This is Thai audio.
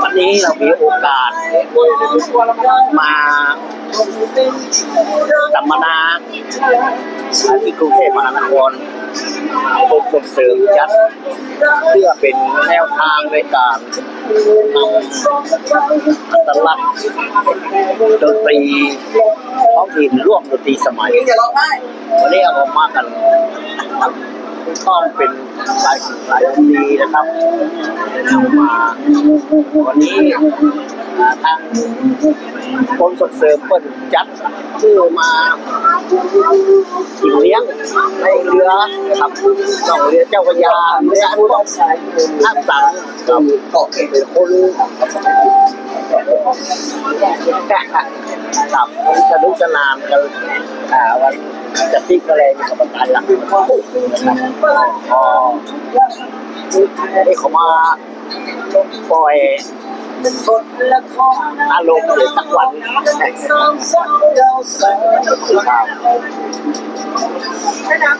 วันนี้เรามีโอกาสมาสัมมนาที่กรุงเทพมหานครกรมส่งเสริมจัดเพื่อเป็นแนวทางในการนำอัตลักษณ์ดนตรีท้องถิ่นร่วมดนตรีสมัยวันนี้เรามากันต้องเป็นหลายปีนะครับนำมาวันนี้ทางกรมส่งเสริมเปิดจัดชื่อมากินเลี้ยงในเรือครับต้องเรือเจ้าพระยาเรืออันต้องใช้ท่าสังกับเกาะเป็นคนครับสนุกสนานกันวันจะติ๊กอะไรกับประการหลักนี่เขามาปล่อยอารมณ์เลยสักวันครับ